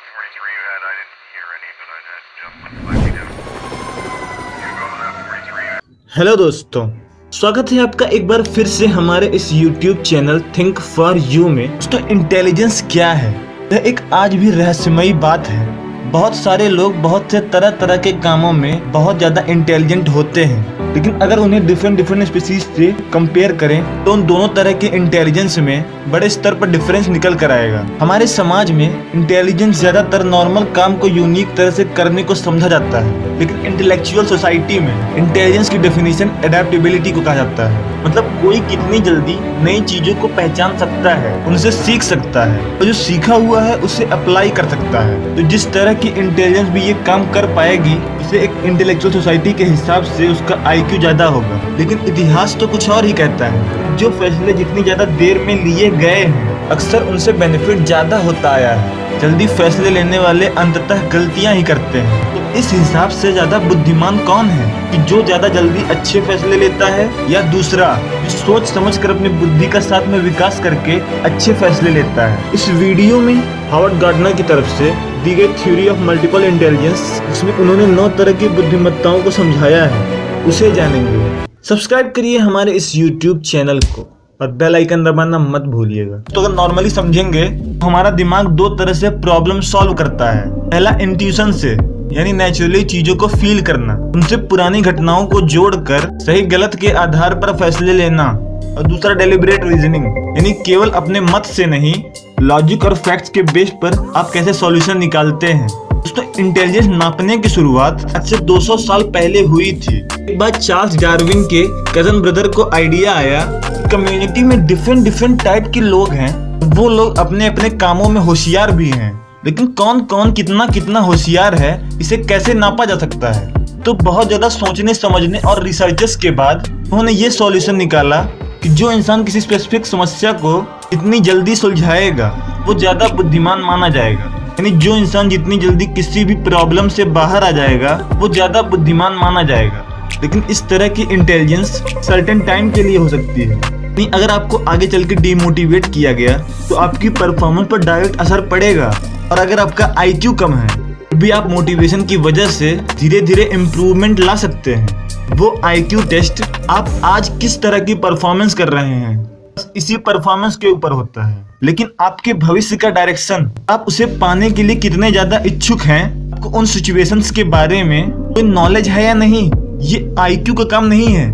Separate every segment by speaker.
Speaker 1: that 43 you had, I didn't hear any, but I had just let me know. You go to that 43.
Speaker 2: Hello दोस्तों, स्वागत है आपका एक बार फिर से हमारे इस YouTube channel think for you में। दोस्तों, इंटेलिजेंस क्या है? यह एक आज भी रहस्यमयी बात है। बहुत सारे लोग बहुत से तरह तरह के कामों में बहुत ज़्यादा इंटेलिजेंट होते हैं, लेकिन अगर उन्हें डिफरेंट स्पीसीज से कंपेयर करें तो उन दोनों तरह के इंटेलिजेंस में बड़े स्तर पर डिफरेंस निकल कर आएगा। हमारे समाज में इंटेलिजेंस ज़्यादातर नॉर्मल काम को यूनिक तरह से करने को समझा जाता है, लेकिन इंटेलेक्चुअल सोसाइटी में इंटेलिजेंस की डेफिनेशन एडेप्टेबिलिटी को कहा जाता है। मतलब कोई कितनी जल्दी नई चीजों को पहचान सकता है, उनसे सीख सकता है और जो सीखा हुआ है उसे अप्लाई कर सकता है। तो जिस तरह की इंटेलिजेंस भी ये काम कर पाएगी, उसे एक इंटेलेक्चुअल सोसाइटी के हिसाब से उसका IQ ज्यादा होगा। लेकिन इतिहास तो कुछ और ही कहता है। जो फैसले जितनी ज्यादा देर में लिए गए हैं, अक्सर उनसे बेनिफिट ज्यादा होता आया है। जल्दी फैसले लेने वाले अंततः गलतियां ही करते हैं। तो इस हिसाब से ज्यादा बुद्धिमान कौन है कि जो ज्यादा जल्दी अच्छे फैसले लेता है, या दूसरा जो सोच समझ कर अपनी बुद्धि का साथ में विकास करके अच्छे फैसले लेता है? इस वीडियो में हावर्ड गार्डनर की तरफ से दी गई थ्योरी ऑफ मल्टीपल इंटेलिजेंस, इसमें उन्होंने 9 तरह की बुद्धिमत्ताओं को समझाया है, उसे जानेंगे। सब्सक्राइब करिए हमारे इस YouTube चैनल को और बेल आइकन दबाना मत भूलिएगा। तो अगर नॉर्मली समझेंगे तो हमारा दिमाग 2 तरह से प्रॉब्लम सॉल्व करता है। पहला इंट्यूशन से, यानी नेचुरली चीजों को फील करना, उनसे पुरानी घटनाओं को जोड़कर सही गलत के आधार पर फैसले लेना। और दूसरा डेलिब्रेट रीजनिंग, यानी केवल अपने मत से नहीं, लॉजिक और फैक्ट्स के बेस पर आप कैसे सॉल्यूशन निकालते हैं। दोस्तों, इंटेलिजेंस नापने की शुरुआत आज से 200 साल पहले हुई थी। एक बार चार्ल्स डार्विन के कजन ब्रदर को आइडिया आया कि कम्युनिटी में डिफरेंट टाइप के लोग हैं। वो लोग अपने अपने कामों में होशियार भी हैं, लेकिन कौन कौन कितना होशियार है, इसे कैसे नापा जा सकता है? तो बहुत ज्यादा सोचने समझने और रिसर्चेस के बाद उन्होंने ये सॉल्यूशन निकाला कि जो इंसान किसी स्पेसिफिक समस्या को इतनी जल्दी सुलझाएगा वो ज्यादा बुद्धिमान माना जाएगा। यानी जो इंसान जितनी जल्दी किसी भी प्रॉब्लम से बाहर आ जाएगा वो ज्यादा बुद्धिमान माना जाएगा। लेकिन इस तरह की इंटेलिजेंस सर्टेन टाइम के लिए हो सकती है। नहीं, अगर आपको आगे चल के डिमोटिवेट किया गया तो आपकी परफॉर्मेंस पर डायरेक्ट असर पड़ेगा। और अगर आपका IQ कम है तो भी आप मोटिवेशन की वजह से धीरे धीरे इम्प्रूवमेंट ला सकते हैं। वो IQ टेस्ट आप आज किस तरह की परफॉर्मेंस कर रहे हैं, इसी परफॉर्मेंस के ऊपर होता है। लेकिन आपके भविष्य का डायरेक्शन, आप उसे पाने के लिए कितने ज्यादा इच्छुक हैं, आपको उन सिचुएशंस के बारे में कोई नॉलेज है या नहीं, ये IQ का काम नहीं है।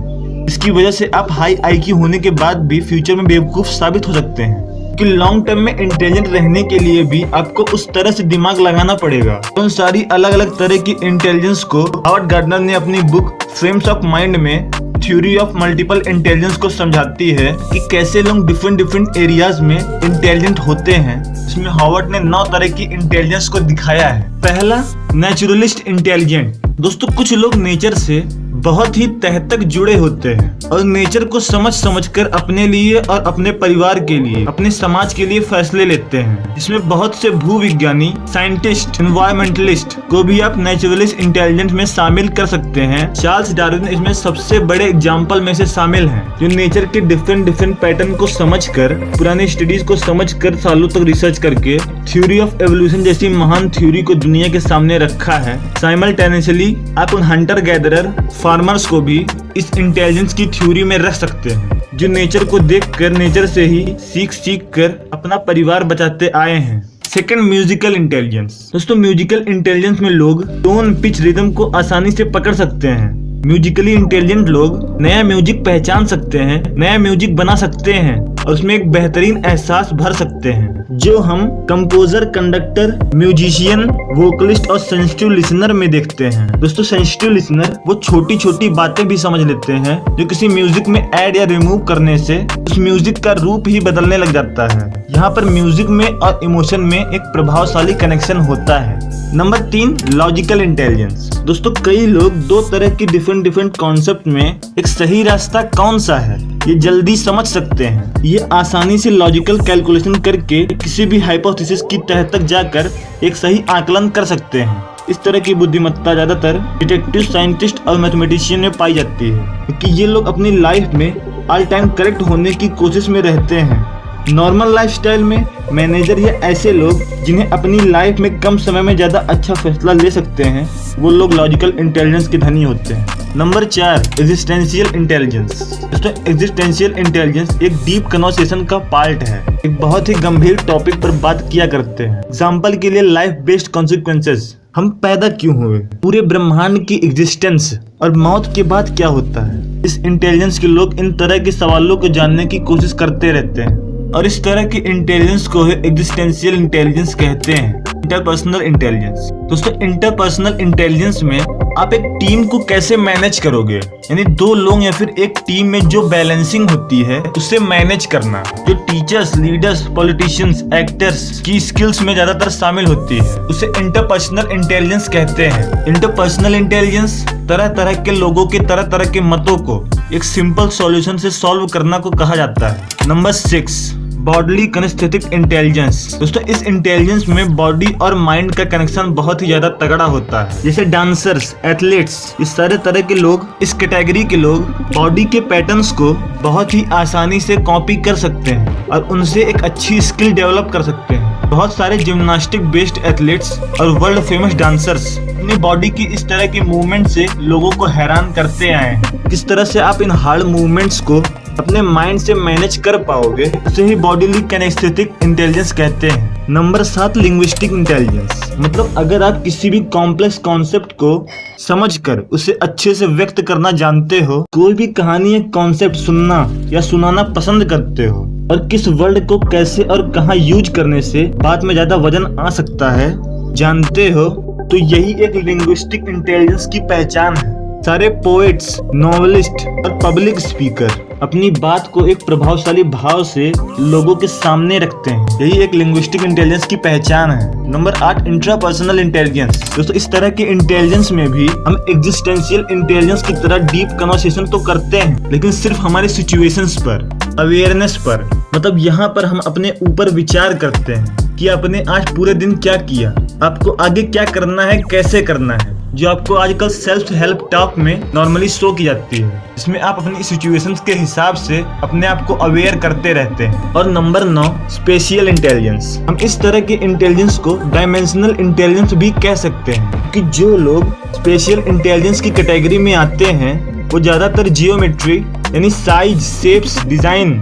Speaker 2: इसकी वजह से आप हाई IQ होने के बाद भी फ्यूचर में बेवकूफ साबित हो सकते हैं। कि लॉन्ग टर्म में इंटेलिजेंट रहने के लिए भी आपको उस तरह से दिमाग लगाना पड़ेगा। उन सारी अलग अलग तरह की इंटेलिजेंस को हावर्ड गार्डनर ने अपनी बुक फ्रेम्स ऑफ माइंड में थ्योरी ऑफ मल्टीपल इंटेलिजेंस को समझाती है कि कैसे लोग डिफरेंट एरियाज में इंटेलिजेंट होते हैं। इसमें हावर्ड ने 9 तरह की इंटेलिजेंस को दिखाया है। पहला, नेचुरलिस्ट इंटेलिजेंट। दोस्तों, कुछ लोग नेचर से बहुत ही तह तक जुड़े होते हैं और नेचर को समझ कर अपने लिए और अपने परिवार के लिए, अपने समाज के लिए फैसले लेते हैं। इसमें बहुत से भूविज्ञानी, साइंटिस्ट, एनवायरमेंटलिस्ट को भी आप नेचुरलिस्ट इंटेलिजेंस में शामिल कर सकते हैं। चार्ल्स डार्विन इसमें सबसे बड़े एग्जाम्पल में से शामिल हैं, जो नेचर के डिफरेंट पैटर्न को समझकर, पुराने स्टडीज को समझकर, सालों तक रिसर्च करके थ्योरी ऑफ एवोल्यूशन जैसी महान थ्योरी को दुनिया के सामने रखा है। साइमल्टेनियसली आप उन हंटर गैदरर, फार्मर्स को भी इस इंटेलिजेंस की थ्योरी में रख सकते हैं, जो नेचर को देखकर, नेचर से ही सीख कर अपना परिवार बचाते आए हैं। Second, musical intelligence. दोस्तों, म्यूजिकल इंटेलिजेंस में लोग टोन, पिच, रिदम को आसानी से पकड़ सकते हैं। म्यूजिकली इंटेलिजेंट लोग नया म्यूजिक पहचान सकते हैं, नया म्यूजिक बना सकते हैं और उसमें एक बेहतरीन एहसास भर सकते हैं, जो हम कंपोजर, कंडक्टर, म्यूजिशियन, वोकलिस्ट और सेंसिटिव लिसनर में देखते हैं। दोस्तों, सेंसिटिव लिसनर वो छोटी बातें भी समझ लेते हैं, जो किसी म्यूजिक में ऐड या रिमूव करने से उस म्यूजिक का रूप ही बदलने लग जाता है। यहाँ पर म्यूजिक में और इमोशन में एक प्रभावशाली कनेक्शन होता है। Number 3, logical intelligence. दोस्तों, कई लोग 2 तरह की डिफरेंट कॉन्सेप्ट में एक सही रास्ता कौन सा है ये जल्दी समझ सकते हैं। ये आसानी से लॉजिकल कैलकुलेशन करके किसी भी हाइपोथेसिस की तह तक जाकर एक सही आकलन कर सकते हैं। इस तरह की बुद्धिमत्ता ज्यादातर डिटेक्टिव, साइंटिस्ट और मैथमेटिशियन में पाई जाती है, क्योंकि ये लोग अपनी लाइफ में ऑल टाइम करेक्ट होने की कोशिश में रहते हैं। नॉर्मल लाइफस्टाइल में मैनेजर या ऐसे लोग जिन्हें अपनी लाइफ में कम समय में ज्यादा अच्छा फैसला ले सकते हैं, वो लोग लॉजिकल इंटेलिजेंस के धनी होते हैं। Number 4, existential intelligence. दोस्तों, एग्जिस्टेंशियल इंटेलिजेंस एक डीप कन्वर्सेशन का पार्ट है। एक बहुत ही गंभीर टॉपिक पर बात किया करते हैं। एग्जाम्पल के लिए लाइफ बेस्ड कॉन्सिक्वेंसेस, हम पैदा क्यों हुए, पूरे ब्रह्मांड की एग्जिस्टेंस और मौत के बाद क्या होता है। इस इंटेलिजेंस के लोग इन तरह के सवालों को जानने की कोशिश करते रहते हैं और इस तरह की इंटेलिजेंस को एग्जिस्टेंशियल इंटेलिजेंस कहते हैं। Interpersonal intelligence. दोस्तों, इंटरपर्सनल इंटेलिजेंस में आप एक टीम को कैसे मैनेज करोगे, यानी दो लोग या फिर एक टीम में जो बैलेंसिंग होती है उसे मैनेज करना, जो टीचर्स, लीडर्स, पॉलिटिशियंस, एक्टर्स की स्किल्स में ज्यादातर शामिल होती है, उसे इंटरपर्सनल इंटेलिजेंस कहते हैं। इंटरपर्सनल इंटेलिजेंस तरह तरह के लोगों के तरह तरह के मतों को एक सिंपल सॉल्यूशन से सॉल्व करना को कहा जाता है। Number 6, bodily kinaesthetic intelligence. दोस्तों, इस इंटेलिजेंस में बॉडी और माइंड का कनेक्शन बहुत ही ज्यादा तगड़ा होता है। जैसे डांसर्स, एथलीट्स, इस सारे तरह के लोग, इस कैटेगरी के लोग बॉडी के पैटर्न्स को बहुत ही आसानी से कॉपी कर सकते हैं और उनसे एक अच्छी स्किल डेवलप कर सकते हैं। बहुत सारे जिम्नास्टिक बेस्ड एथलीट्स और वर्ल्ड फेमस डांसर्स अपनी बॉडी की इस तरह की मूवमेंट से लोगों को हैरान करते आए हैं। किस तरह से आप इन हार्ड मूवमेंट्स को अपने माइंड से मैनेज कर पाओगे, उसे ही बॉडीली किनेस्थेटिक इंटेलिजेंस कहते हैं। Number 7, linguistic intelligence. मतलब अगर आप किसी भी कॉम्प्लेक्स कॉन्सेप्ट को समझकर उसे अच्छे से व्यक्त करना जानते हो, कोई भी कहानी या कॉन्सेप्ट सुनना या सुनाना पसंद करते हो और किस वर्ड को कैसे और कहाँ यूज करने से बात में ज्यादा वजन आ सकता है जानते हो, तो यही एक लिंग्विस्टिक इंटेलिजेंस की पहचान है। सारे पोएट्स, नॉवेलिस्ट और पब्लिक स्पीकर अपनी बात को एक प्रभावशाली भाव से लोगों के सामने रखते हैं। यही एक लिंग्विस्टिक इंटेलिजेंस की पहचान है। Number 8, intrapersonal intelligence. दोस्तों, इस तरह के इंटेलिजेंस में भी हम एग्जिस्टेंशियल इंटेलिजेंस की तरह डीप कन्वर्सेशन तो करते हैं, लेकिन सिर्फ हमारे सिचुएशंस पर, अवेयरनेस पर। मतलब यहाँ पर हम अपने ऊपर विचार करते हैं कि आपने आज पूरे दिन क्या किया, आपको आगे क्या करना है, कैसे करना है, जो आपको आजकल सेल्फ हेल्प टॉक में नॉर्मली शो की जाती है, इसमें आप अपनी सिचुएशंस के हिसाब से अपने आप को अवेयर करते रहते हैं। और नंबर 9, स्पेशियल इंटेलिजेंस। हम इस तरह के इंटेलिजेंस को डायमेंशनल इंटेलिजेंस भी कह सकते हैं, कि जो लोग स्पेशियल इंटेलिजेंस की कैटेगरी में आते हैं वो ज्यादातर जियोमेट्री यानी साइज, शेप्स, डिजाइन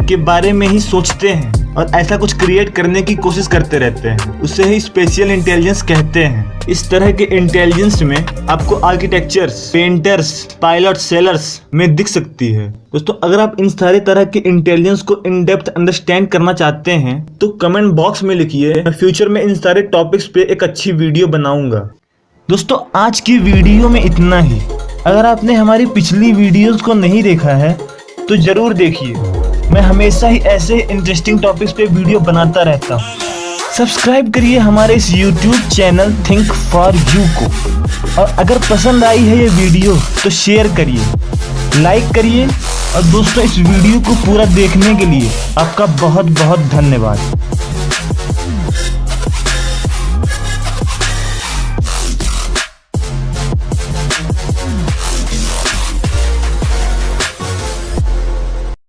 Speaker 2: के बारे में ही सोचते हैं और ऐसा कुछ क्रिएट करने की कोशिश करते रहते हैं, उसे ही स्पेशियल इंटेलिजेंस कहते हैं। इस तरह के इंटेलिजेंस में आपको आर्किटेक्चर्स, पेंटर्स, पायलट, सेलर्स में दिख सकती है। दोस्तों, अगर आप इन सारे तरह के इंटेलिजेंस को इन डेप्थ अंडरस्टैंड करना चाहते हैं तो कमेंट बॉक्स में लिखिए, मैं फ्यूचर में इन सारे टॉपिक्स पे एक अच्छी वीडियो बनाऊंगा। दोस्तों, आज की वीडियो में इतना ही। अगर आपने हमारी पिछली वीडियोस को नहीं देखा है तो जरूर देखिए, मैं हमेशा ही ऐसे इंटरेस्टिंग टॉपिक्स पे वीडियो बनाता रहता हूँ। सब्सक्राइब करिए हमारे इस YouTube channel think for you को, और अगर पसंद आई है ये वीडियो तो शेयर करिए, लाइक करिए, और दोस्तों, इस वीडियो को पूरा देखने के लिए आपका बहुत बहुत धन्यवाद।